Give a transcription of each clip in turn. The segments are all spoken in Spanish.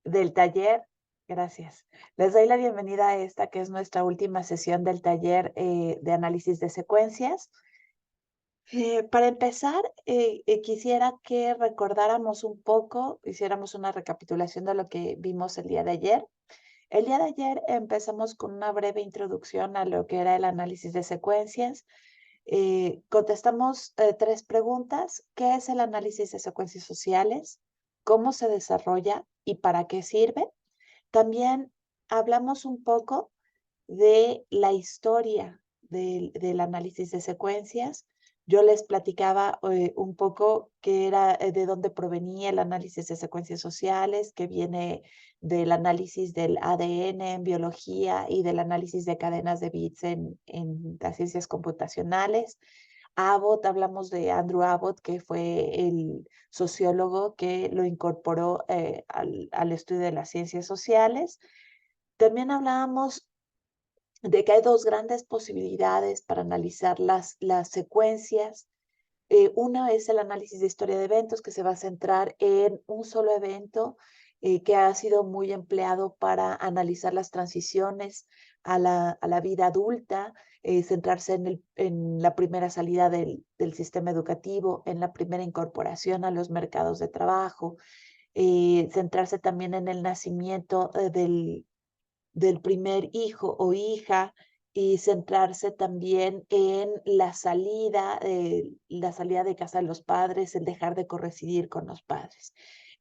del taller. Gracias. Les doy la bienvenida a esta que es nuestra última sesión del taller de análisis de secuencias. Para empezar, quisiera que recordáramos un poco, hiciéramos una recapitulación de lo que vimos el día de ayer. El día de ayer empezamos con una breve introducción a lo que era el análisis de secuencias. Contestamos 3 preguntas. ¿Qué es el análisis de secuencias sociales? ¿Cómo se desarrolla y para qué sirve? También hablamos un poco de la historia del análisis de secuencias. Yo les platicaba un poco qué era, de dónde provenía el análisis de secuencias sociales, que viene del análisis del ADN en biología y del análisis de cadenas de bits en las ciencias computacionales. Abbott, hablamos de Andrew Abbott, que fue el sociólogo que lo incorporó al estudio de las ciencias sociales. También hablábamos de que hay 2 grandes posibilidades para analizar las secuencias. Una es el análisis de historia de eventos, que se va a centrar en un solo evento, que ha sido muy empleado para analizar las transiciones a la vida adulta, centrarse en la primera salida del sistema educativo, en la primera incorporación a los mercados de trabajo, centrarse también en el nacimiento del primer hijo o hija y centrarse también en la salida de casa de los padres, el dejar de corresidir con los padres.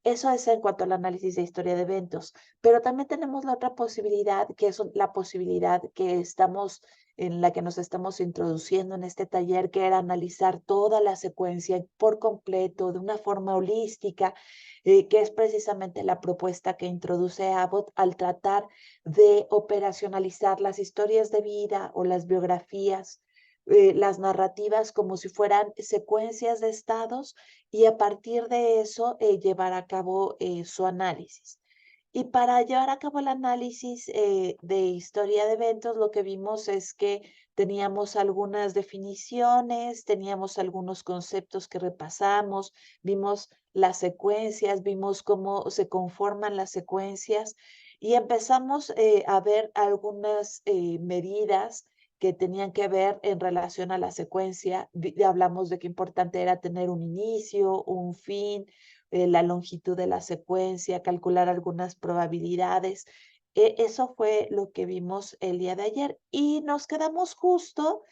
Eso es en cuanto al análisis de historia de eventos, pero también tenemos la otra posibilidad, que es la posibilidad en la que nos estamos introduciendo en este taller, que era analizar toda la secuencia por completo, de una forma holística, que es precisamente la propuesta que introduce Abbott al tratar de operacionalizar las historias de vida o las biografías, las narrativas como si fueran secuencias de estados y a partir de eso llevar a cabo su análisis. Y para llevar a cabo el análisis de historia de eventos, lo que vimos es que teníamos algunas definiciones, teníamos algunos conceptos que repasamos, vimos las secuencias, vimos cómo se conforman las secuencias y empezamos a ver algunas medidas que tenían que ver en relación a la secuencia. Hablamos de qué importante era tener un inicio, un fin, la longitud de la secuencia, calcular algunas probabilidades. Eso fue lo que vimos el día de ayer y nos quedamos justo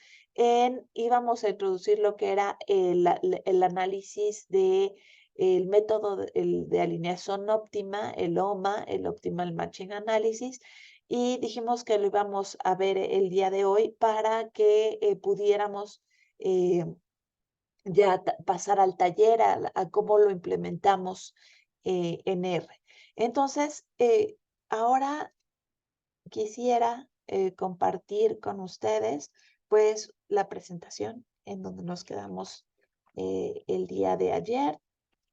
íbamos a introducir lo que era el análisis de el método de alineación óptima, el OMA, el Optimal Matching Analysis, y dijimos que lo íbamos a ver el día de hoy para que pudiéramos eh, ya pasar al taller, a cómo lo implementamos en R. Entonces, ahora quisiera compartir con ustedes pues la presentación en donde nos quedamos el día de ayer.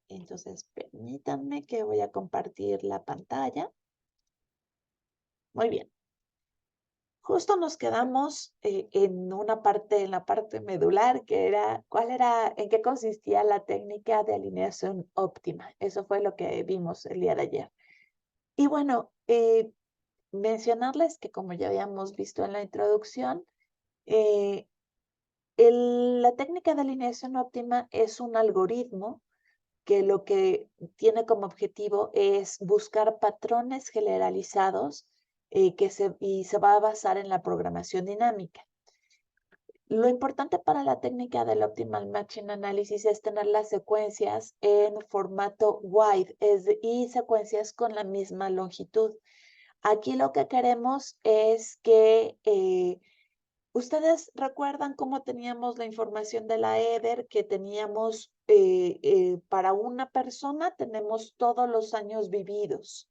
Entonces, permítanme que voy a compartir la pantalla. Muy bien. Justo nos quedamos en la parte medular, que era, en qué consistía la técnica de alineación óptima. Eso fue lo que vimos el día de ayer. Y bueno, mencionarles que como ya habíamos visto en la introducción, eh, la técnica de alineación óptima es un algoritmo que lo que tiene como objetivo es buscar patrones generalizados y se va a basar en la programación dinámica. Lo importante para la técnica del Optimal Matching Analysis es tener las secuencias en formato wide y secuencias con la misma longitud. Aquí lo que queremos es que ¿ustedes recuerdan cómo teníamos la información de la EDER? Que teníamos, para una persona tenemos todos los años vividos,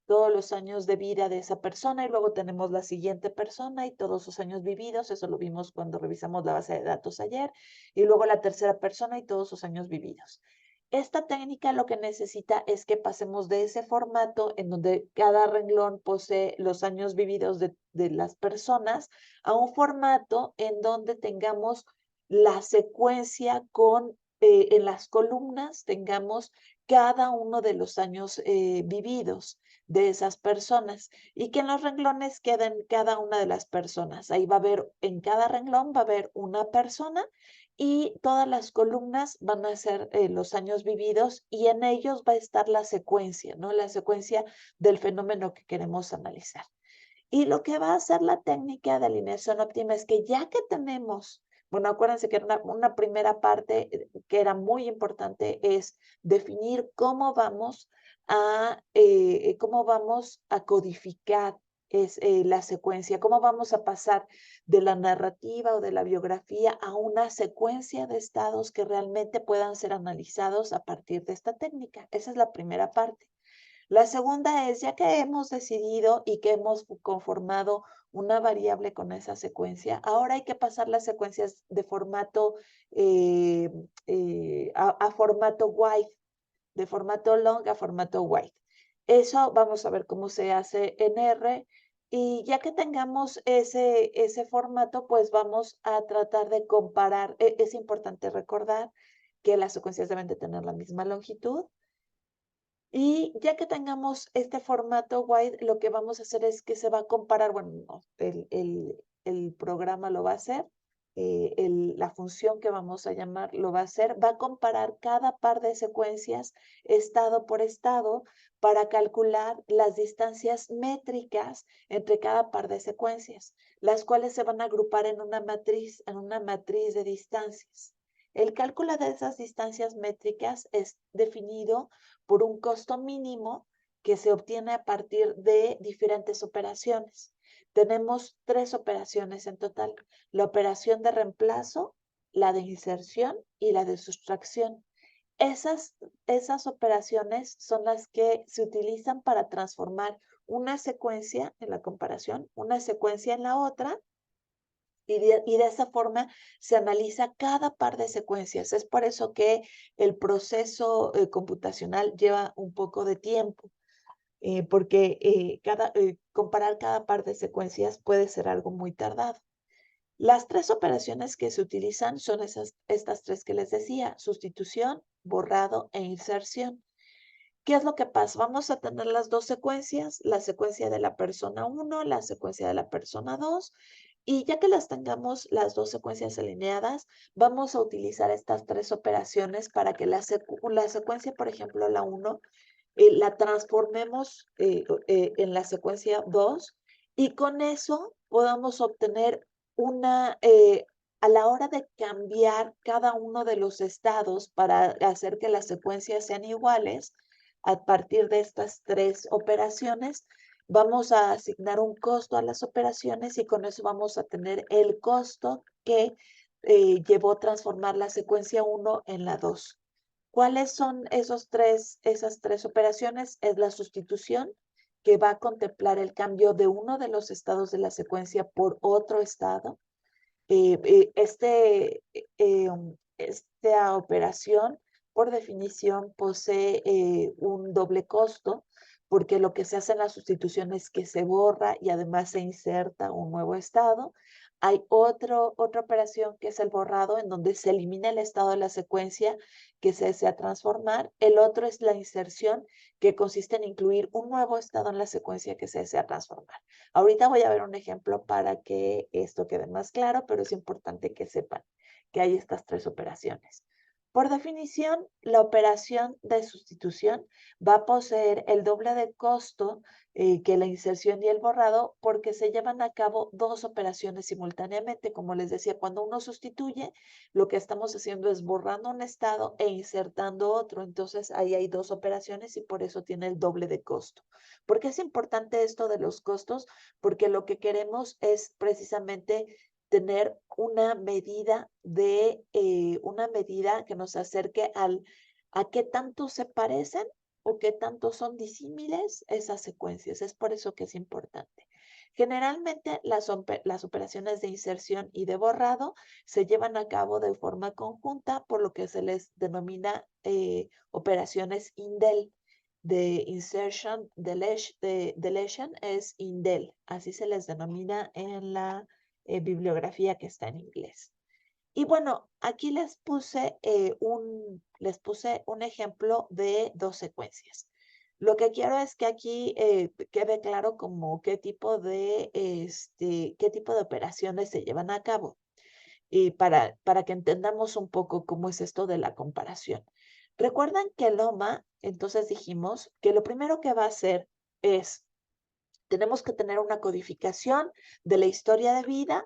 todos los años de vida de esa persona, y luego tenemos la siguiente persona y todos sus años vividos, eso lo vimos cuando revisamos la base de datos ayer, y luego la tercera persona y todos sus años vividos. Esta técnica lo que necesita es que pasemos de ese formato en donde cada renglón posee los años vividos de las personas a un formato en donde tengamos la secuencia en las columnas tengamos cada uno de los años vividos de esas personas y que en los renglones queden cada una de las personas. Ahí va a haber, en cada renglón va a haber una persona y todas las columnas van a ser los años vividos y en ellos va a estar la secuencia, ¿no? La secuencia del fenómeno que queremos analizar. Y lo que va a hacer la técnica de alineación óptima es que ya que tenemos, bueno, acuérdense que era una primera parte que era muy importante es definir cómo vamos a codificar la secuencia, cómo vamos a pasar de la narrativa o de la biografía a una secuencia de estados que realmente puedan ser analizados a partir de esta técnica. Esa es la primera parte. La segunda es, ya que hemos decidido y que hemos conformado una variable con esa secuencia, ahora hay que pasar las secuencias de formato eh, a formato wide, de formato long a formato wide. Eso vamos a ver cómo se hace en R. Y ya que tengamos ese formato, pues vamos a tratar de comparar. Es importante recordar que las secuencias deben de tener la misma longitud y ya que tengamos este formato wide, lo que vamos a hacer es que se va a comparar, bueno, no, el programa lo va a hacer, la función que vamos a llamar lo va a hacer, va a comparar cada par de secuencias estado por estado para calcular las distancias métricas entre cada par de secuencias, las cuales se van a agrupar en una matriz de distancias. El cálculo de esas distancias métricas es definido por un costo mínimo que se obtiene a partir de diferentes operaciones. Tenemos 3 operaciones en total: la operación de reemplazo, la de inserción y la de sustracción. Esas, esas operaciones son las que se utilizan para transformar una secuencia en la comparación, una secuencia en la otra, y de esa forma se analiza cada par de secuencias. Es por eso que el proceso computacional lleva un poco de tiempo, porque comparar cada par de secuencias puede ser algo muy tardado. Las 3 operaciones que se utilizan son estas 3 que les decía: sustitución, borrado e inserción. ¿Qué es lo que pasa? Vamos a tener las 2 secuencias, la secuencia de la persona 1, la secuencia de la persona 2, y ya que las tengamos las 2 secuencias alineadas, vamos a utilizar estas 3 operaciones para que la secuencia, por ejemplo, la 1, la transformemos en la secuencia 2 y con eso podamos obtener a la hora de cambiar cada uno de los estados para hacer que las secuencias sean iguales, a partir de estas 3 operaciones, vamos a asignar un costo a las operaciones y con eso vamos a tener el costo que llevó transformar la secuencia 1 en la 2. ¿Cuáles son esas 3 operaciones? Es la sustitución, que va a contemplar el cambio de uno de los estados de la secuencia por otro estado. Esta operación, por definición, posee un doble costo, porque lo que se hace en la sustitución es que se borra y además se inserta un nuevo estado. Hay otra operación que es el borrado, en donde se elimina el estado de la secuencia que se desea transformar. El otro es la inserción, que consiste en incluir un nuevo estado en la secuencia que se desea transformar. Ahorita voy a ver un ejemplo para que esto quede más claro, pero es importante que sepan que hay estas 3 operaciones. Por definición, la operación de sustitución va a poseer el doble de costo que la inserción y el borrado, porque se llevan a cabo 2 operaciones simultáneamente. Como les decía, cuando uno sustituye, lo que estamos haciendo es borrando un estado e insertando otro. Entonces, ahí hay 2 operaciones y por eso tiene el doble de costo. ¿Por qué es importante esto de los costos? Porque lo que queremos es precisamente tener una medida que nos acerque a qué tanto se parecen o qué tanto son disímiles esas secuencias. Es por eso que es importante. Generalmente las operaciones de inserción y de borrado se llevan a cabo de forma conjunta, por lo que se les denomina operaciones indel. De insertion, deletion es indel, así se les denomina en la bibliografía que está en inglés. Y bueno, aquí les puse un ejemplo de dos secuencias. Lo que quiero es que aquí quede claro como qué tipo de operaciones se llevan a cabo y para que entendamos un poco cómo es esto de la comparación. Recuerdan que Loma, entonces dijimos que lo primero que va a hacer es tenemos que tener una codificación de la historia de vida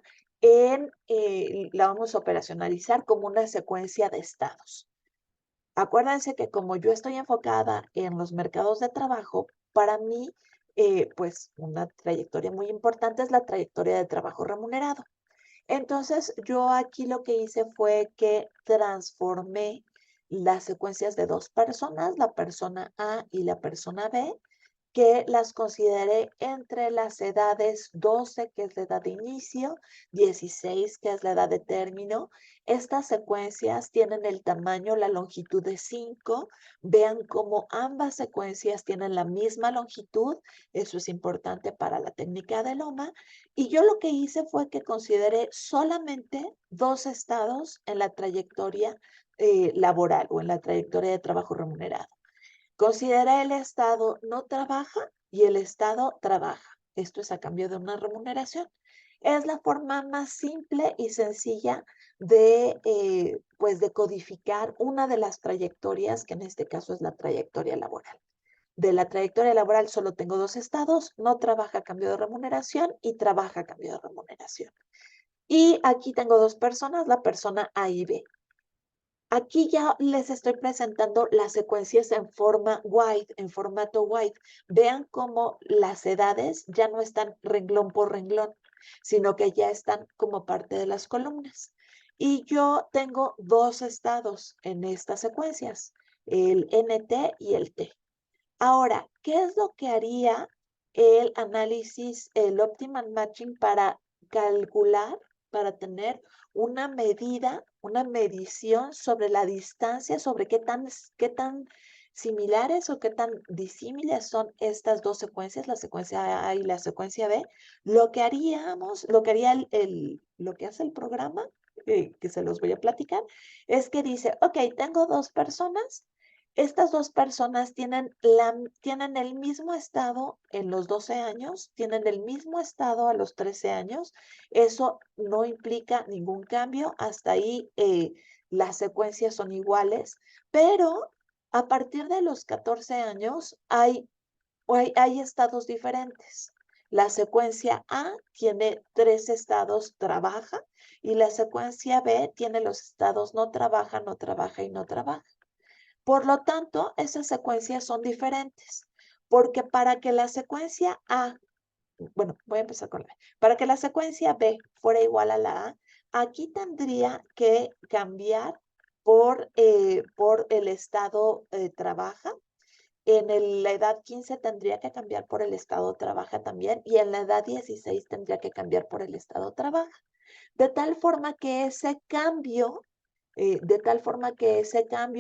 la vamos a operacionalizar como una secuencia de estados. Acuérdense que como yo estoy enfocada en los mercados de trabajo, para mí, pues una trayectoria muy importante es la trayectoria de trabajo remunerado. Entonces, yo aquí lo que hice fue que transformé las secuencias de dos personas, la persona A y la persona B, que las consideré entre las edades 12, que es la edad de inicio, 16, que es la edad de término. Estas secuencias tienen el tamaño, la longitud de 5. Vean cómo ambas secuencias tienen la misma longitud. Eso es importante para la técnica de Loma. Y yo lo que hice fue que consideré solamente dos estados en la trayectoria laboral o en la trayectoria de trabajo remunerado. Considera el Estado no trabaja y el Estado trabaja. Esto es a cambio de una remuneración. Es la forma más simple y sencilla pues de codificar una de las trayectorias, que en este caso es la trayectoria laboral. De la trayectoria laboral solo tengo dos estados, no trabaja a cambio de remuneración y trabaja a cambio de remuneración. Y aquí tengo dos personas, la persona A y B. Aquí ya les estoy presentando las secuencias en forma wide, en formato wide. Vean cómo las edades ya no están renglón por renglón, sino que ya están como parte de las columnas. Y yo tengo dos estados en estas secuencias, el NT y el T. Ahora, ¿qué es lo que haría el análisis, el optimal matching para calcular, para tener una medida, una medición sobre la distancia, sobre qué tan similares o qué tan disímiles son estas dos secuencias, la secuencia A y la secuencia B? Lo que haríamos, lo que haría lo que hace el programa, que se los voy a platicar, es que dice, ok, tengo dos personas. Estas dos personas tienen el mismo estado en los 12 años, tienen el mismo estado a los 13 años. Eso no implica ningún cambio. Hasta ahí las secuencias son iguales, pero a partir de los 14 años hay estados diferentes. La secuencia A tiene tres estados, trabaja, y la secuencia B tiene los estados no trabaja, no trabaja y no trabaja. Por lo tanto, esas secuencias son diferentes, porque para que la secuencia A, bueno, voy a empezar con la B, para que la secuencia B fuera igual a la A, aquí tendría que cambiar por el estado trabaja. La edad 15 tendría que cambiar por el estado trabaja también, y en la edad 16 tendría que cambiar por el estado trabaja. De tal forma que ese cambio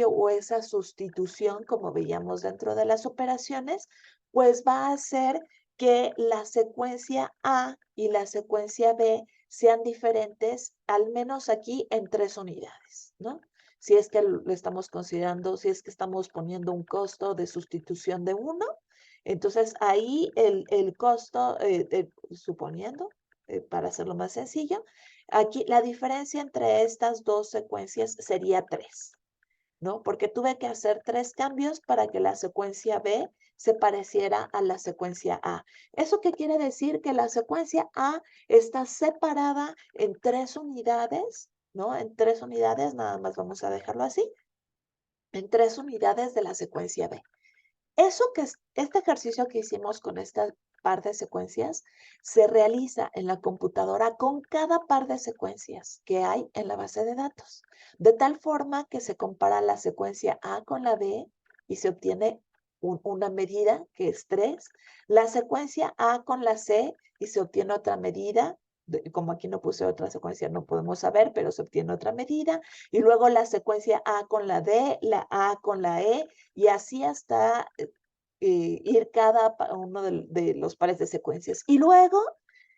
o esa sustitución, como veíamos dentro de las operaciones, pues va a hacer que la secuencia A y la secuencia B sean diferentes, al menos aquí en 3 unidades, ¿no? Si es que lo estamos considerando, si es que estamos poniendo un costo de sustitución de uno, entonces ahí el costo, suponiendo, para hacerlo más sencillo, aquí la diferencia entre estas dos secuencias sería 3, ¿no? Porque tuve que hacer 3 cambios para que la secuencia B se pareciera a la secuencia A. ¿Eso qué quiere decir? Que la secuencia A está separada en 3 unidades, ¿no? En 3 unidades, nada más vamos a dejarlo así, en 3 unidades de la secuencia B. Este ejercicio que hicimos con esta par de secuencias se realiza en la computadora con cada par de secuencias que hay en la base de datos, de tal forma que se compara la secuencia A con la B y se obtiene una medida que es 3, la secuencia A con la C y se obtiene otra medida. Como aquí no puse otra secuencia, no podemos saber, pero se obtiene otra medida. Y luego la secuencia A con la D, la A con la E, y así hasta ir uno de los pares de secuencias. Y luego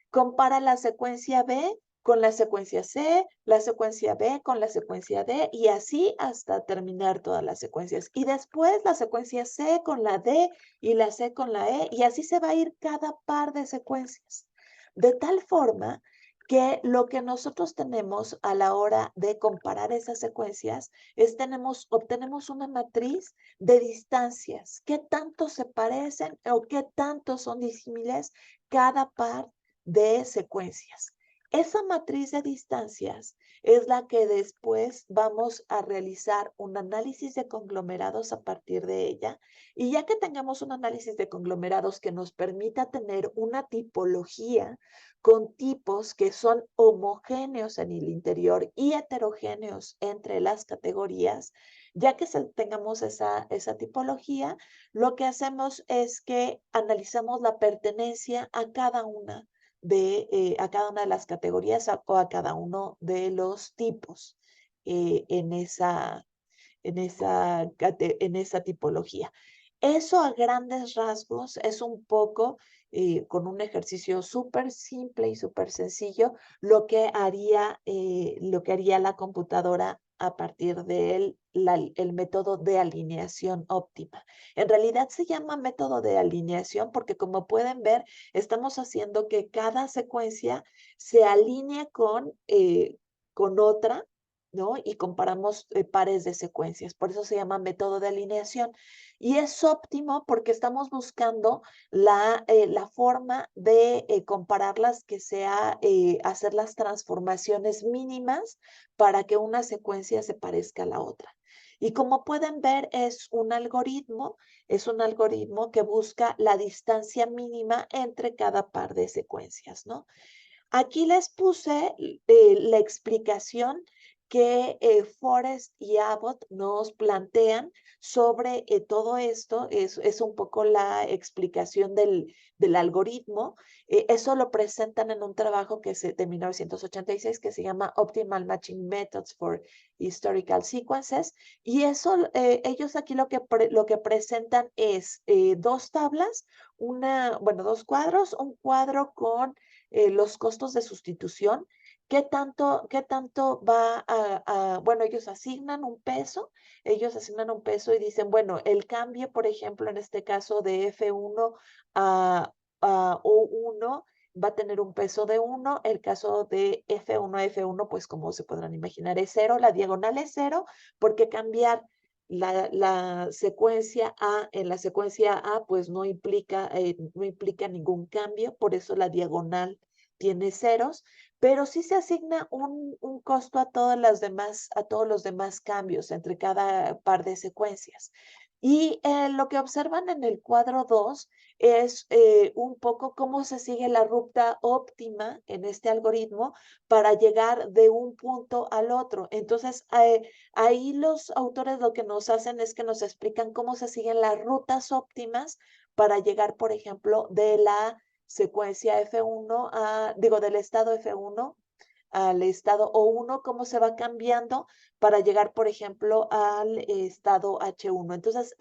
compara la secuencia B con la secuencia C, la secuencia B con la secuencia D y así hasta terminar todas las secuencias. Y después la secuencia C con la D y la C con la E y así se va a ir cada par de secuencias. De tal forma que lo que nosotros tenemos a la hora de comparar esas secuencias es obtenemos una matriz de distancias, qué tanto se parecen o qué tanto son disímiles cada par de secuencias. Esa matriz de distancias es la que después vamos a realizar un análisis de conglomerados a partir de ella. Y ya que tengamos un análisis de conglomerados que nos permita tener una tipología con tipos que son homogéneos en el interior y heterogéneos entre las categorías, ya que tengamos esa tipología, lo que hacemos es que analizamos la pertenencia a cada una de las categorías o a cada uno de los tipos en esa tipología. Eso a grandes rasgos es un poco, con un ejercicio súper simple y súper sencillo, lo que haría la computadora a partir del método de alineación óptima. En realidad se llama método de alineación porque, como pueden ver, estamos haciendo que cada secuencia se alinee con otra, ¿no? Y comparamos pares de secuencias. Por eso se llama método de alineación. Y es óptimo porque estamos buscando la forma de compararlas, que sea hacer las transformaciones mínimas para que una secuencia se parezca a la otra. Y como pueden ver, es un algoritmo que busca la distancia mínima entre cada par de secuencias, ¿no? Aquí les puse la explicación que Forrest y Abbott nos plantean sobre todo esto. Es un poco la explicación del algoritmo. Eso lo presentan en un trabajo de 1986 que se llama Optimal Matching Methods for Historical Sequences. Y eso, ellos aquí lo que presentan es dos tablas, bueno, dos cuadros, un cuadro con los costos de sustitución, qué tanto bueno, ellos asignan un peso y dicen, bueno, el cambio, por ejemplo, en este caso de F1 a O1 va a tener un peso de 1, el caso de F1 a F1, pues como se podrán imaginar, es 0, la diagonal es 0, porque cambiar la secuencia A en la secuencia A, pues no implica ningún cambio, por eso la diagonal tiene ceros, pero sí se asigna un costo a todos los demás cambios entre cada par de secuencias. Y lo que observan en el cuadro 2 es un poco cómo se sigue la ruta óptima en este algoritmo para llegar de un punto al otro. Entonces, ahí los autores lo que nos hacen es que nos explican cómo se siguen las rutas óptimas para llegar, por ejemplo, de la secuencia F1 del estado F1 al estado O1, cómo se va cambiando para llegar, por ejemplo, al estado H1. Entonces,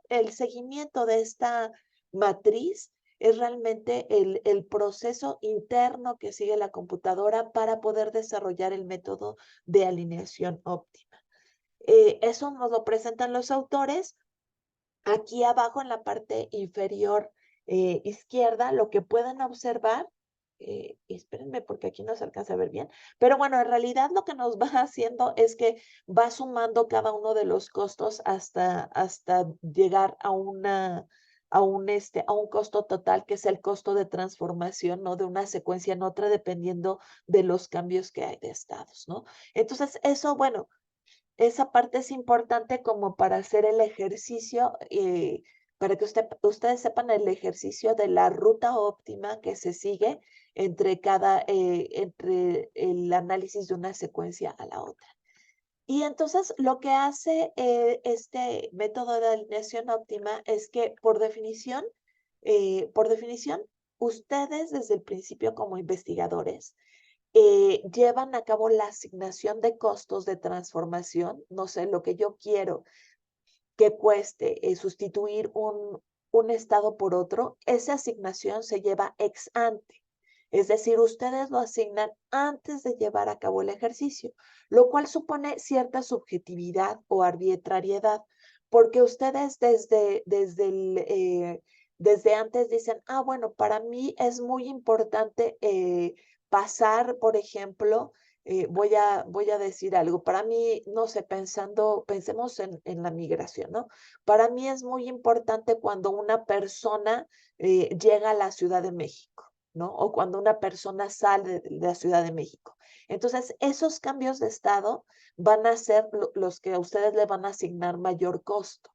el seguimiento de esta matriz es realmente el proceso interno que sigue la computadora para poder desarrollar el método de alineación óptima. Eso nos lo presentan los autores. Aquí abajo en la parte inferior izquierda, lo que pueden observar, espérenme porque aquí no se alcanza a ver bien, pero bueno, en realidad lo que nos va haciendo es que va sumando cada uno de los costos hasta llegar a un costo total, que es el costo de transformación, ¿no? De una secuencia en otra, dependiendo de los cambios que hay de estados, ¿no? Entonces, eso, bueno, esa parte es importante como para hacer el ejercicio, para que ustedes sepan el ejercicio de la ruta óptima que se sigue entre el análisis de una secuencia a la otra. Y entonces lo que hace este método de alineación óptima es que por definición, ustedes desde el principio como investigadores llevan a cabo la asignación de costos de transformación. No sé, lo que yo quiero que cueste sustituir un estado por otro, esa asignación se lleva ex ante. Es decir, ustedes lo asignan antes de llevar a cabo el ejercicio, lo cual supone cierta subjetividad o arbitrariedad, porque ustedes desde antes dicen, ah, bueno, para mí es muy importante pasar, por ejemplo, voy a decir algo, para mí, no sé, pensemos en la migración, ¿no? Para mí es muy importante cuando una persona llega a la Ciudad de México, ¿no? O cuando una persona sale de la Ciudad de México. Entonces, esos cambios de estado van a ser los que a ustedes le van a asignar mayor costo.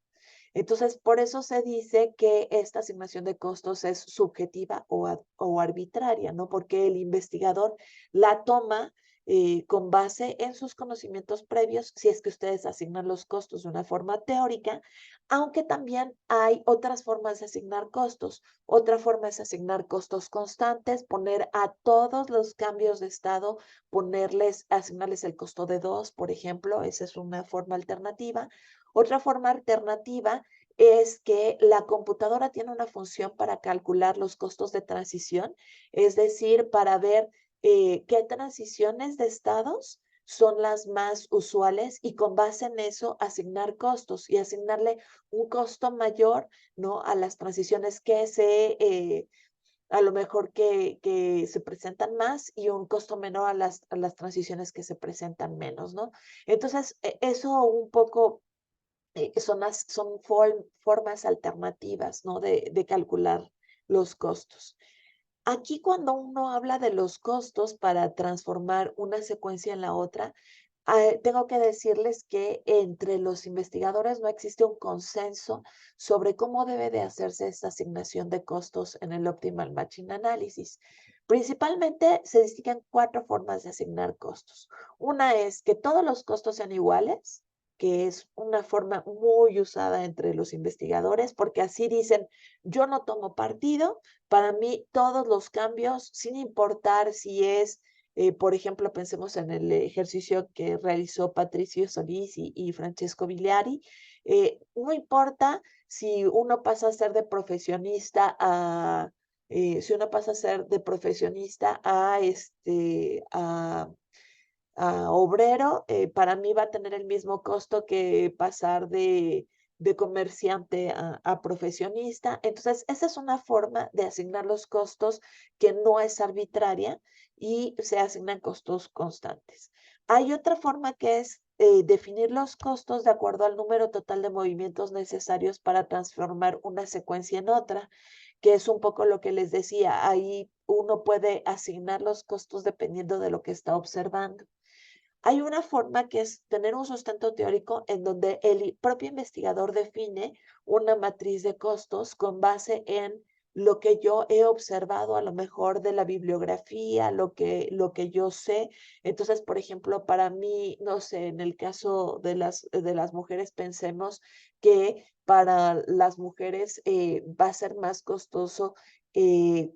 Entonces, por eso se dice que esta asignación de costos es subjetiva o arbitraria, ¿no? Porque el investigador la toma con base en sus conocimientos previos, si es que ustedes asignan los costos de una forma teórica, aunque también hay otras formas de asignar costos. Otra forma es asignar costos constantes, poner a todos los cambios de estado, asignarles el costo de dos, por ejemplo, esa es una forma alternativa. Otra forma alternativa es que la computadora tiene una función para calcular los costos de transición, es decir, para ver qué transiciones de estados son las más usuales y con base en eso asignar costos y asignarle un costo mayor, ¿no? A las transiciones a lo mejor que se presentan más y un costo menor a las transiciones que se presentan menos, ¿no? Entonces, eso un poco son formas alternativas, ¿no? De calcular los costos. Aquí cuando uno habla de los costos para transformar una secuencia en la otra, tengo que decirles que entre los investigadores no existe un consenso sobre cómo debe de hacerse esta asignación de costos en el Optimal Matching Analysis. Principalmente se distinguen cuatro formas de asignar costos. Una es que todos los costos sean iguales, que es una forma muy usada entre los investigadores, porque así dicen, yo no tomo partido, para mí todos los cambios, sin importar si es por ejemplo, pensemos en el ejercicio que realizó Patricio Solís y Francesco Vigliari. No importa si uno pasa a ser de profesionista si uno pasa a ser de profesionista a obrero, para mí va a tener el mismo costo que pasar de comerciante a profesionista. Entonces, esa es una forma de asignar los costos que no es arbitraria y se asignan costos constantes. Hay otra forma que es definir los costos de acuerdo al número total de movimientos necesarios para transformar una secuencia en otra, que es un poco lo que les decía. Ahí uno puede asignar los costos dependiendo de lo que está observando. Hay una forma que es tener un sustento teórico en donde el propio investigador define una matriz de costos con base en lo que yo he observado a lo mejor de la bibliografía, lo que yo sé. Entonces, por ejemplo, para mí, no sé, en el caso de las mujeres, pensemos que para las mujeres va a ser más costoso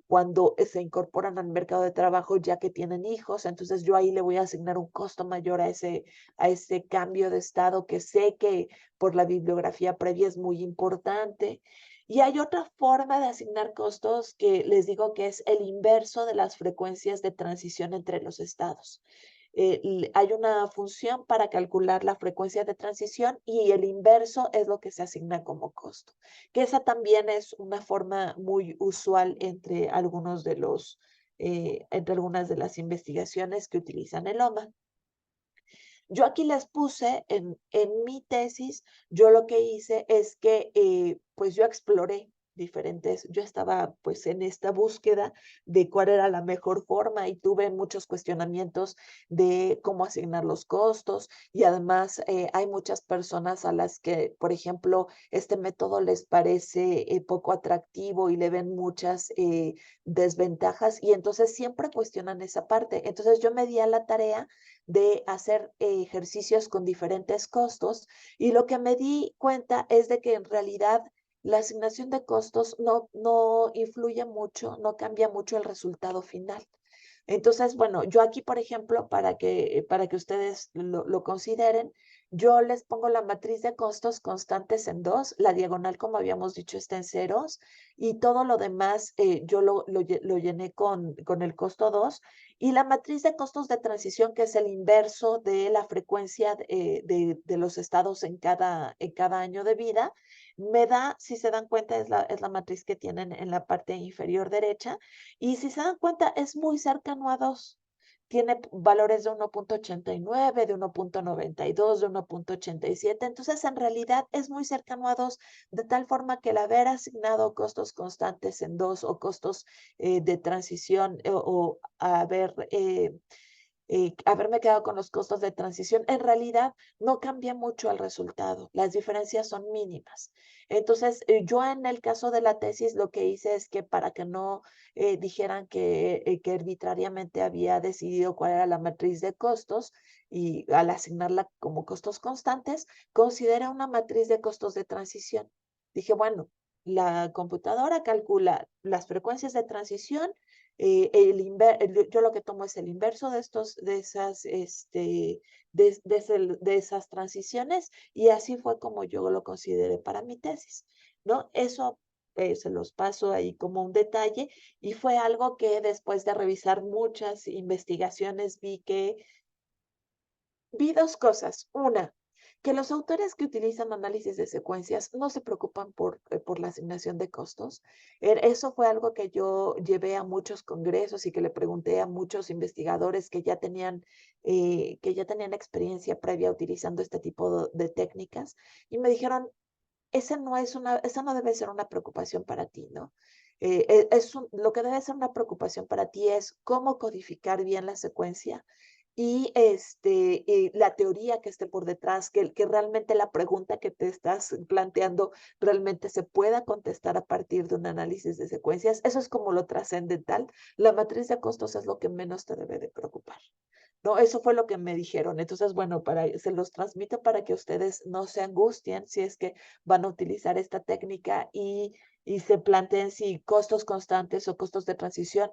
cuando se incorporan al mercado de trabajo ya que tienen hijos. Entonces yo ahí le voy a asignar un costo mayor a ese cambio de estado que sé que por la bibliografía previa es muy importante. Y hay otra forma de asignar costos que les digo que es el inverso de las frecuencias de transición entre los estados. Hay una función para calcular la frecuencia de transición y el inverso es lo que se asigna como costo, que esa también es una forma muy usual entre algunas de las investigaciones que utilizan el OMA. Yo aquí les puse en mi tesis, yo lo que hice es que pues yo exploré yo estaba pues en esta búsqueda de cuál era la mejor forma y tuve muchos cuestionamientos de cómo asignar los costos y además hay muchas personas a las que, por ejemplo, este método les parece poco atractivo y le ven muchas desventajas y entonces siempre cuestionan esa parte. Entonces yo me di a la tarea de hacer ejercicios con diferentes costos y lo que me di cuenta es de que en realidad la asignación de costos no influye mucho, no cambia mucho el resultado final. Entonces, bueno, yo aquí, por ejemplo, para que ustedes lo consideren, yo les pongo la matriz de costos constantes en 2, la diagonal, como habíamos dicho, está en ceros, y todo lo demás, yo lo llené con el costo 2, y la matriz de costos de transición, que es el inverso de la frecuencia de los estados en cada año de vida, me da, si se dan cuenta, es la matriz que tienen en la parte inferior derecha, y si se dan cuenta, es muy cercano a 2. Tiene valores de 1.89, de 1.92, de 1.87. Entonces, en realidad es muy cercano a 2, de tal forma que el haber asignado costos constantes en 2 o costos de transición o haberme quedado con los costos de transición, en realidad no cambia mucho el resultado. Las diferencias son mínimas. Entonces, yo en el caso de la tesis lo que hice es que para que no dijeran que arbitrariamente había decidido cuál era la matriz de costos y al asignarla como costos constantes, considera una matriz de costos de transición. Dije, bueno, la computadora calcula las frecuencias de transición, yo lo que tomo es el inverso de de esas transiciones, y así fue como yo lo consideré para mi tesis, ¿no? Eso se los paso ahí como un detalle, y fue algo que después de revisar muchas investigaciones vi dos cosas. Una, que los autores que utilizan análisis de secuencias no se preocupan por la asignación de costos. Eso fue algo que yo llevé a muchos congresos y que le pregunté a muchos investigadores que ya tenían experiencia previa utilizando este tipo de técnicas, y me dijeron, esa no debe ser una preocupación para ti, ¿no? Lo que debe ser una preocupación para ti es cómo codificar bien la secuencia y la teoría que esté por detrás, que realmente la pregunta que te estás planteando realmente se pueda contestar a partir de un análisis de secuencias. Eso es como lo trascendental. La matriz de costos es lo que menos te debe de preocupar. No, eso fue lo que me dijeron. Entonces, bueno, se los transmito para que ustedes no se angustien si es que van a utilizar esta técnica y se planteen si costos constantes o costos de transición.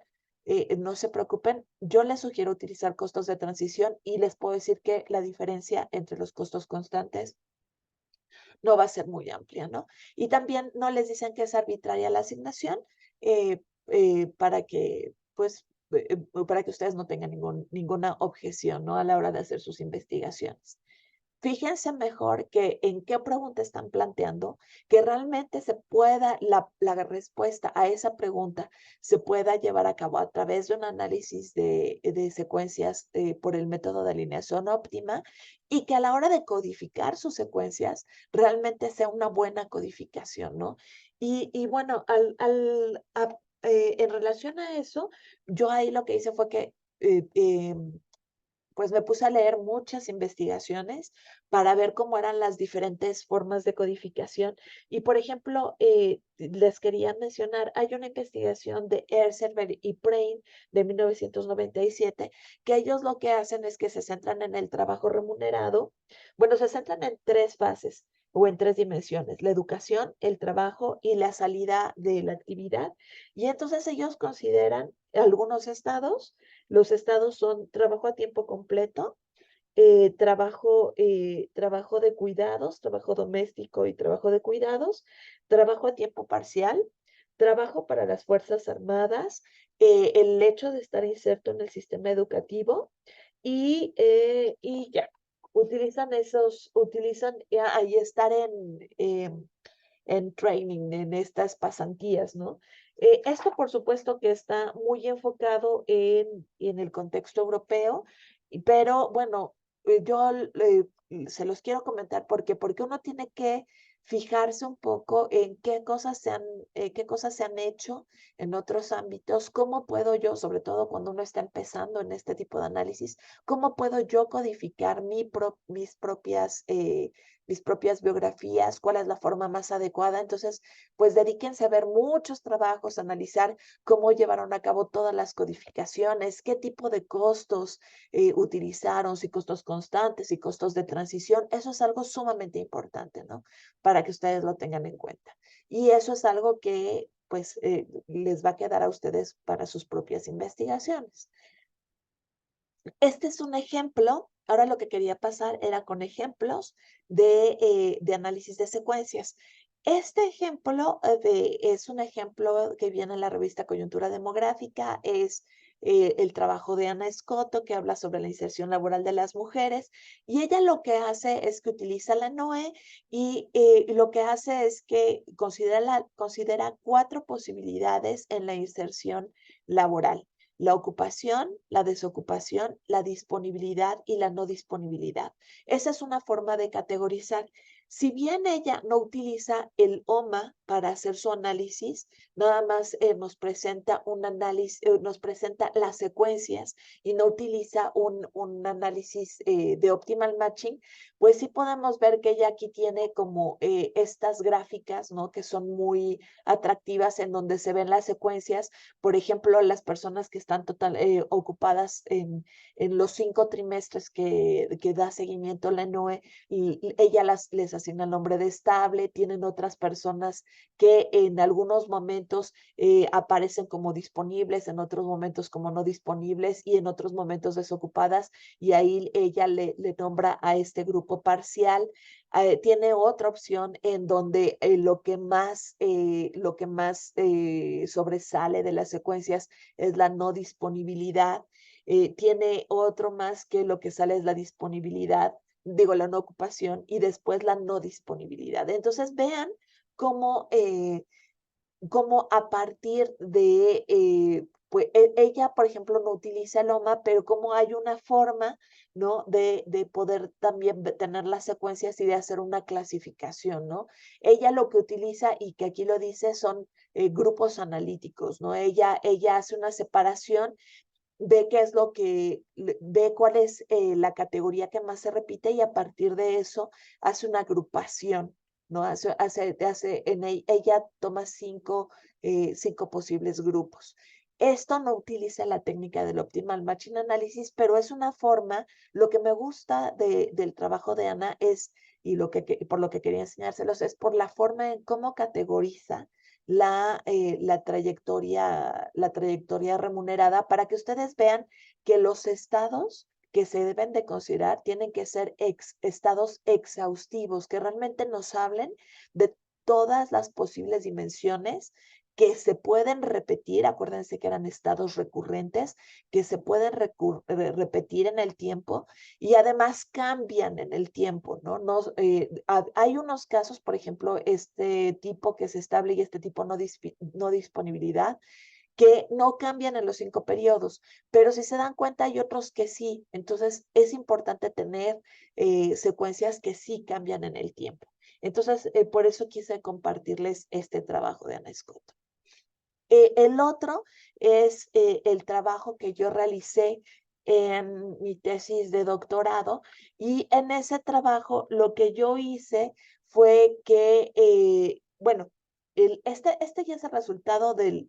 No se preocupen, yo les sugiero utilizar costos de transición y les puedo decir que la diferencia entre los costos constantes no va a ser muy amplia, ¿no? Y también no les dicen que es arbitraria la asignación para que, pues, para que ustedes no tengan ninguna objeción, ¿no? A la hora de hacer sus investigaciones. Fíjense mejor que en qué pregunta están planteando, que realmente la respuesta a esa pregunta se pueda llevar a cabo a través de un análisis de secuencias por el método de alineación óptima, y que a la hora de codificar sus secuencias realmente sea una buena codificación, ¿no? Y bueno, en relación a eso, yo ahí lo que hice fue que pues me puse a leer muchas investigaciones para ver cómo eran las diferentes formas de codificación. Y por ejemplo, les quería mencionar, hay una investigación de Airserver y Brain de 1997, que ellos lo que hacen es que se centran en el trabajo remunerado. Bueno, se centran en tres fases o en tres dimensiones: la educación, el trabajo y la salida de la actividad. Y entonces ellos consideran algunos estados. Los estados son trabajo a tiempo completo, trabajo de cuidados, trabajo doméstico y trabajo de cuidados, trabajo a tiempo parcial, trabajo para las Fuerzas Armadas, el hecho de estar inserto en el sistema educativo y ya. Ahí estar en training, en estas pasantías, ¿no? Esto, por supuesto, que está muy enfocado en el contexto europeo, pero bueno, se los quiero comentar porque uno tiene que fijarse un poco en qué cosas se han hecho en otros ámbitos, cómo puedo yo, sobre todo cuando uno está empezando en este tipo de análisis, cómo puedo yo codificar mis propias biografías, cuál es la forma más adecuada. Entonces, pues dedíquense a ver muchos trabajos, a analizar cómo llevaron a cabo todas las codificaciones, qué tipo de costos utilizaron, si costos constantes y costos de transición. Eso es algo sumamente importante, ¿no? Para que ustedes lo tengan en cuenta. Y eso es algo que pues les va a quedar a ustedes para sus propias investigaciones. Este es un ejemplo ahora lo que quería pasar era con ejemplos de análisis de secuencias. Este ejemplo es un ejemplo que viene en la revista Coyuntura Demográfica, es el trabajo de Ana Escoto, que habla sobre la inserción laboral de las mujeres, y ella lo que hace es que utiliza la NOE y lo que hace es que considera 4 posibilidades en la inserción laboral: la ocupación, la desocupación, la disponibilidad y la no disponibilidad. Esa es una forma de categorizar. Si bien ella no utiliza el OMA para hacer su análisis, nada más nos presenta un análisis, nos presenta las secuencias y no utiliza un análisis de optimal matching, pues sí podemos ver que ella aquí tiene como estas gráficas, ¿no? Que son muy atractivas, en donde se ven las secuencias. Por ejemplo, las personas que están ocupadas en los 5 trimestres que da seguimiento a la NOE, y ella les asigna el nombre de estable. Tienen otras personas que en algunos momentos aparecen como disponibles, en otros momentos como no disponibles y en otros momentos desocupadas, y ahí ella le nombra a este grupo parcial. Tiene otra opción en donde lo que más sobresale de las secuencias es la no disponibilidad. Tiene otro más que lo que sale es la disponibilidad, digo, la no ocupación, y después la no disponibilidad. Entonces vean cómo, cómo a partir de, pues ella, por ejemplo, no utiliza el OMA, pero como hay una forma, ¿no? De poder también tener las secuencias y de hacer una clasificación, ¿no? Ella lo que utiliza, y que aquí lo dice, son grupos analíticos, ¿no? Ella hace una separación, ve qué es lo que, ve cuál es la categoría que más se repite, y a partir de eso hace una agrupación, ¿no? Ella toma 5 posibles grupos. Esto no utiliza la técnica del Optimal Matching Analysis, pero es una forma. Lo que me gusta del trabajo de Ana es, y por lo que quería enseñárselos, es por la forma en cómo categoriza la trayectoria remunerada, para que ustedes vean que los estados que se deben de considerar tienen que ser estados exhaustivos, que realmente nos hablen de todas las posibles dimensiones que se pueden repetir. Acuérdense que eran estados recurrentes, que se pueden repetir en el tiempo, y además cambian en el tiempo, ¿no? Hay unos casos, por ejemplo, este tipo que es estable y este tipo no disponibilidad, que no cambian en los 5 periodos, pero si se dan cuenta hay otros que sí. Entonces es importante tener secuencias que sí cambian en el tiempo. Entonces, por eso quise compartirles este trabajo de Ana Scott. El otro es el trabajo que yo realicé en mi tesis de doctorado, y en ese trabajo lo que yo hice fue que, bueno, este ya es el resultado del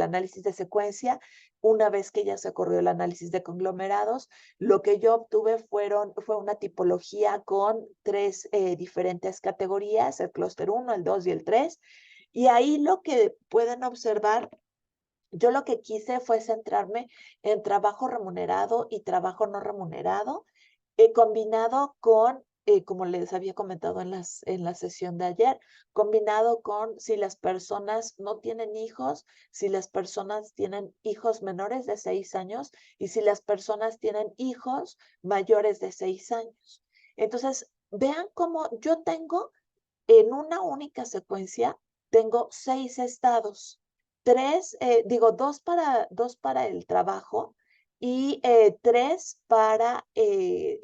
análisis de secuencia. Una vez que ya se corrió el análisis de conglomerados, lo que yo obtuve fue una tipología con 3 diferentes categorías: el clúster 1, el 2 y el 3. Y ahí lo que pueden observar, yo lo que quise fue centrarme en trabajo remunerado y trabajo no remunerado, combinado con, como les había comentado en la sesión de ayer, combinado con si las personas no tienen hijos, si las personas tienen hijos menores de 6 años, y si las personas tienen hijos mayores de 6 años. Entonces, vean cómo yo tengo en una única secuencia, tengo 6 estados: 2 para el trabajo, y 3 para eh,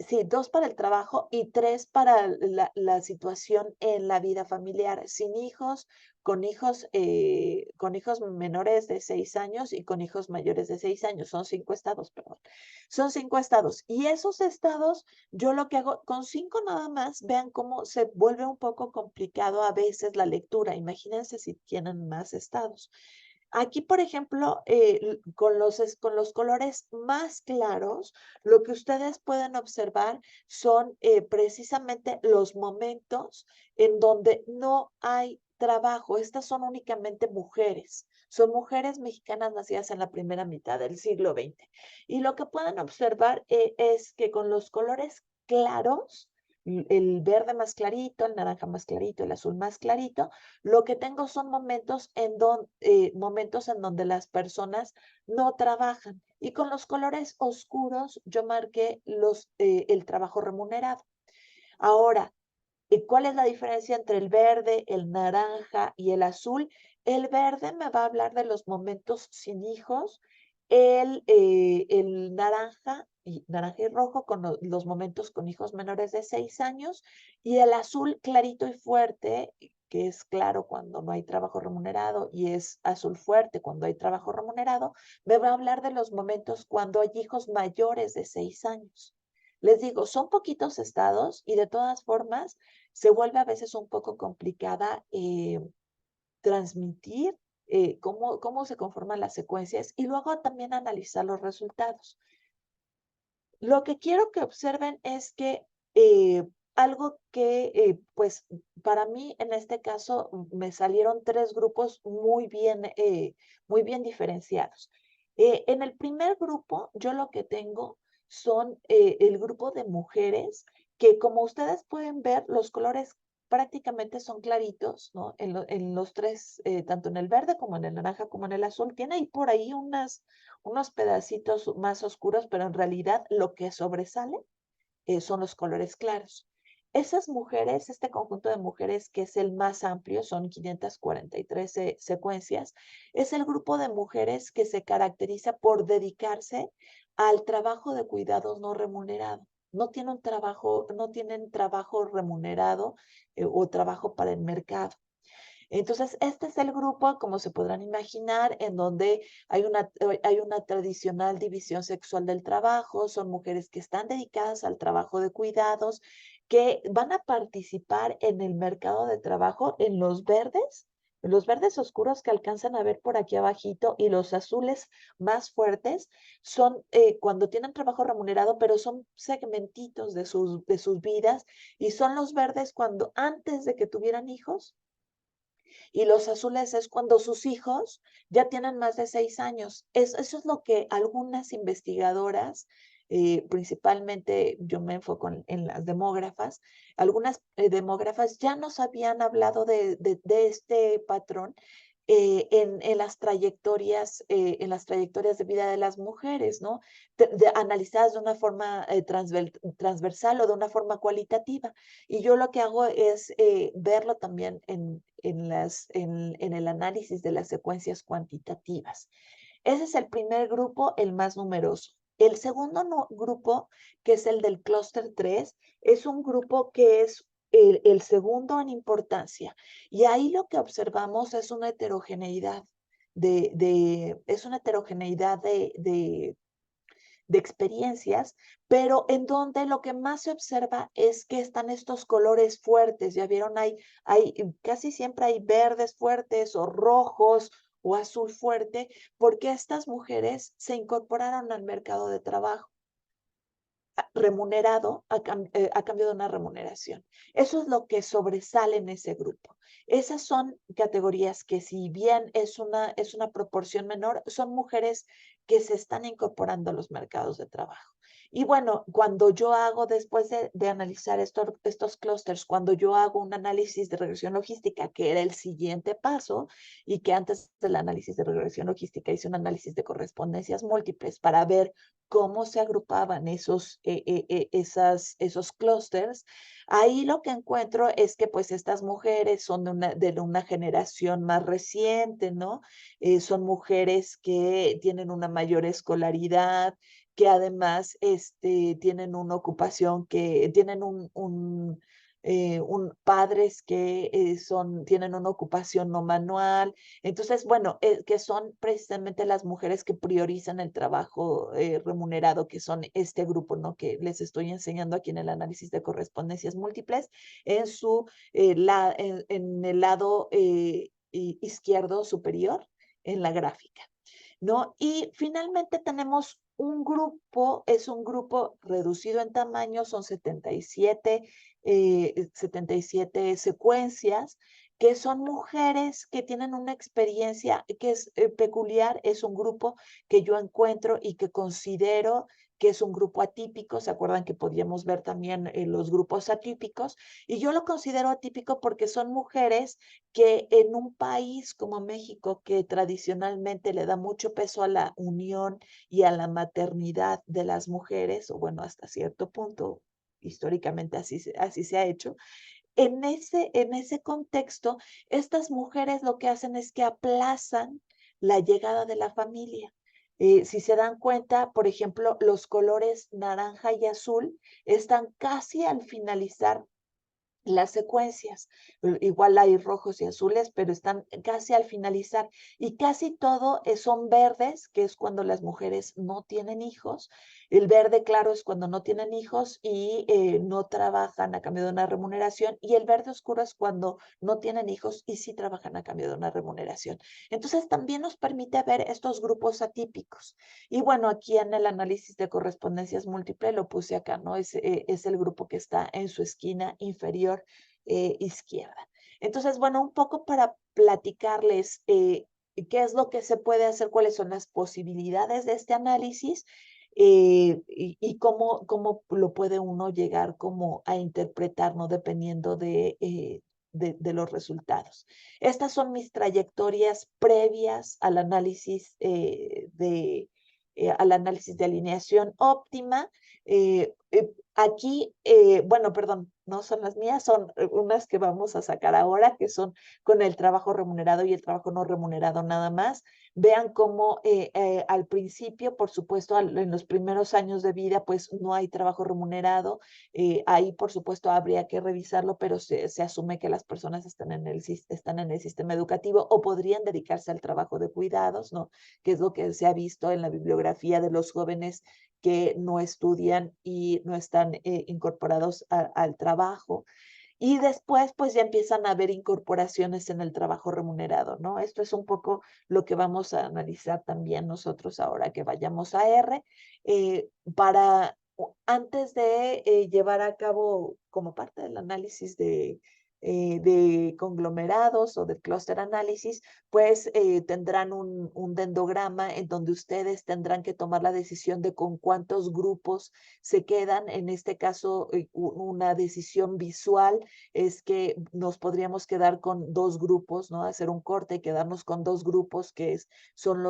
sí, 2 para el trabajo y 3 para la situación en la vida familiar, sin hijos, con hijos menores de 6 años y con hijos mayores de 6 años. Son 5 estados, perdón. Son 5 estados. Y esos estados, yo lo que hago, con 5 nada más, vean cómo se vuelve un poco complicado a veces la lectura. Imagínense si tienen más estados. Aquí, por ejemplo, con los colores más claros, lo que ustedes pueden observar son precisamente los momentos en donde no hay trabajo. Estas son únicamente mujeres, son mujeres mexicanas nacidas en la primera mitad del siglo XX. Y lo que pueden observar es que con los colores claros, el verde más clarito, el naranja más clarito, el azul más clarito, lo que tengo son momentos en donde las personas no trabajan. Y con los colores oscuros yo marqué el trabajo remunerado. Ahora, ¿cuál es la diferencia entre el verde, el naranja y el azul? El verde me va a hablar de los momentos sin hijos, el naranja y rojo con los momentos con hijos menores de 6 años, y el azul clarito y fuerte, que es claro cuando no hay trabajo remunerado y es azul fuerte cuando hay trabajo remunerado, me va a hablar de los momentos cuando hay hijos mayores de 6 años. Les digo, son poquitos estados y de todas formas se vuelve a veces un poco complicada transmitir cómo se conforman las secuencias y luego también analizar los resultados. Lo que quiero que observen es que algo que, pues, para mí en este caso me salieron 3 grupos muy bien diferenciados. En el primer grupo, yo lo que tengo son el grupo de mujeres que, como ustedes pueden ver, los colores prácticamente son claritos, ¿no? En los 3, tanto en el verde como en el naranja como en el azul, tiene ahí por ahí unos pedacitos más oscuros, pero en realidad lo que sobresale son los colores claros. Esas mujeres, este conjunto de mujeres que es el más amplio, son 543 secuencias, es el grupo de mujeres que se caracteriza por dedicarse al trabajo de cuidados no remunerado. No tienen trabajo remunerado o trabajo para el mercado. Entonces, este es el grupo, como se podrán imaginar, en donde hay una tradicional división sexual del trabajo, son mujeres que están dedicadas al trabajo de cuidados, que van a participar en el mercado de trabajo en los verdes oscuros que alcanzan a ver por aquí abajito y los azules más fuertes son cuando tienen trabajo remunerado, pero son segmentitos de sus vidas y son los verdes cuando antes de que tuvieran hijos y los azules es cuando sus hijos ya tienen más de 6 años. Eso es lo que algunas investigadoras, principalmente yo me enfoco en las demógrafas, algunas demógrafas ya nos habían hablado de este patrón en las trayectorias de vida de las mujeres, ¿no? Analizadas de una forma transversal o de una forma cualitativa. Y yo lo que hago es verlo también en el análisis de las secuencias cuantitativas. Ese es el primer grupo, el más numeroso. El segundo grupo, que es el del clúster 3, es un grupo que es el segundo en importancia. Y ahí lo que observamos es una heterogeneidad es una heterogeneidad de experiencias, pero en donde lo que más se observa es que están estos colores fuertes. Ya vieron, casi siempre hay verdes fuertes o rojos o azul fuerte, porque estas mujeres se incorporaron al mercado de trabajo remunerado a cambio de una remuneración. Eso es lo que sobresale en ese grupo. Esas son categorías que si bien es una proporción menor, son mujeres que se están incorporando a los mercados de trabajo. Y bueno, cuando yo hago, después de analizar estos clústeres, cuando yo hago un análisis de regresión logística, que era el siguiente paso, y que antes del análisis de regresión logística hice un análisis de correspondencias múltiples para ver cómo se agrupaban esos clústeres, ahí lo que encuentro es que pues estas mujeres son de una generación más reciente, ¿no? Son mujeres que tienen una mayor escolaridad, que además tienen una ocupación, que tienen padres que tienen una ocupación no manual. Entonces, bueno, que son precisamente las mujeres que priorizan el trabajo remunerado, que son este grupo, ¿no? Que les estoy enseñando aquí en el análisis de correspondencias múltiples, en el lado izquierdo superior en la gráfica, ¿no? Y finalmente tenemos es un grupo reducido en tamaño, son 77 secuencias, que son mujeres que tienen una experiencia que es peculiar, es un grupo que yo encuentro y que considero que es un grupo atípico. ¿Se acuerdan que podíamos ver también los grupos atípicos? Y yo lo considero atípico porque son mujeres que en un país como México, que tradicionalmente le da mucho peso a la unión y a la maternidad de las mujeres, o bueno, hasta cierto punto, históricamente así se ha hecho, en ese contexto, estas mujeres lo que hacen es que aplazan la llegada de la familia. Si se dan cuenta, por ejemplo, los colores naranja y azul están casi al finalizar las secuencias. Igual hay rojos y azules, pero están casi al finalizar. Y casi todo son verdes, que es cuando las mujeres no tienen hijos. El verde claro es cuando no tienen hijos y no trabajan a cambio de una remuneración. Y el verde oscuro es cuando no tienen hijos y sí trabajan a cambio de una remuneración. Entonces también nos permite ver estos grupos atípicos. Y bueno, aquí en el análisis de correspondencias múltiples lo puse acá, ¿no? Es el grupo que está en su esquina inferior izquierda. Entonces, bueno, un poco para platicarles qué es lo que se puede hacer, cuáles son las posibilidades de este análisis y cómo lo puede uno llegar como a interpretar, ¿no? Dependiendo de los resultados. Estas son mis trayectorias previas al análisis de alineación óptima. Aquí, bueno, perdón, no son las mías, son unas que vamos a sacar ahora, que son con el trabajo remunerado y el trabajo no remunerado nada más. Vean cómo al principio, por supuesto, en los primeros años de vida, pues no hay trabajo remunerado. Ahí, por supuesto, habría que revisarlo, pero se asume que las personas están en el sistema educativo o podrían dedicarse al trabajo de cuidados, ¿no? Que es lo que se ha visto en la bibliografía de los jóvenes que no estudian y no están incorporados al trabajo. Y después, pues ya empiezan a haber incorporaciones en el trabajo remunerado, ¿no? Esto es un poco lo que vamos a analizar también nosotros ahora que vayamos a R, antes de llevar a cabo como parte del análisis de conglomerados o del clúster análisis, pues tendrán un dendrograma en donde ustedes tendrán que tomar la decisión de con cuántos grupos se quedan. En este caso, una decisión visual es que nos podríamos quedar con dos grupos, ¿no? Hacer un corte y quedarnos con dos grupos que son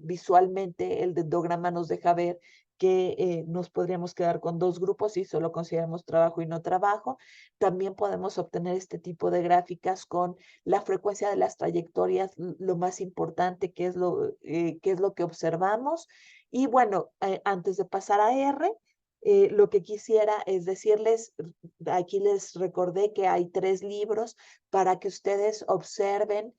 visualmente el dendrograma nos deja ver que nos podríamos quedar con dos grupos si solo consideramos trabajo y no trabajo. También podemos obtener este tipo de gráficas con la frecuencia de las trayectorias, lo más importante, qué es lo que observamos. Y bueno, antes de pasar a R, lo que quisiera es decirles, aquí les recordé que hay 3 libros para que ustedes observen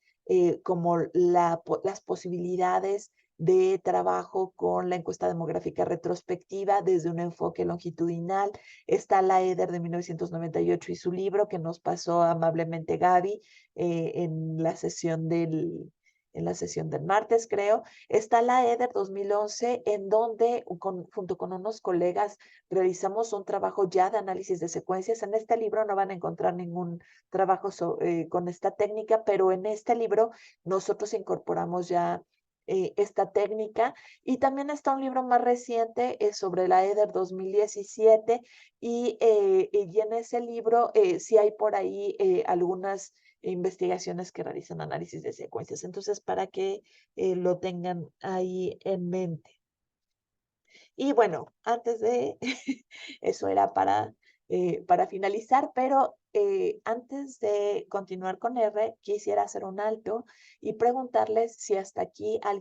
como las posibilidades de trabajo con la encuesta demográfica retrospectiva desde un enfoque longitudinal. Está la EDER de 1998 y su libro que nos pasó amablemente Gaby en la sesión del martes, creo. Está la EDER 2011, en donde junto con unos colegas realizamos un trabajo ya de análisis de secuencias. En este libro no van a encontrar ningún trabajo con esta técnica, pero en este libro nosotros incorporamos ya esta técnica. Y también está un libro más reciente sobre la EDER 2017 y en ese libro sí hay por ahí algunas investigaciones que realizan análisis de secuencias. Entonces, para que lo tengan ahí en mente. Y bueno, antes de, eso era para finalizar, pero antes de continuar con R, quisiera hacer un alto y preguntarles si hasta aquí alguien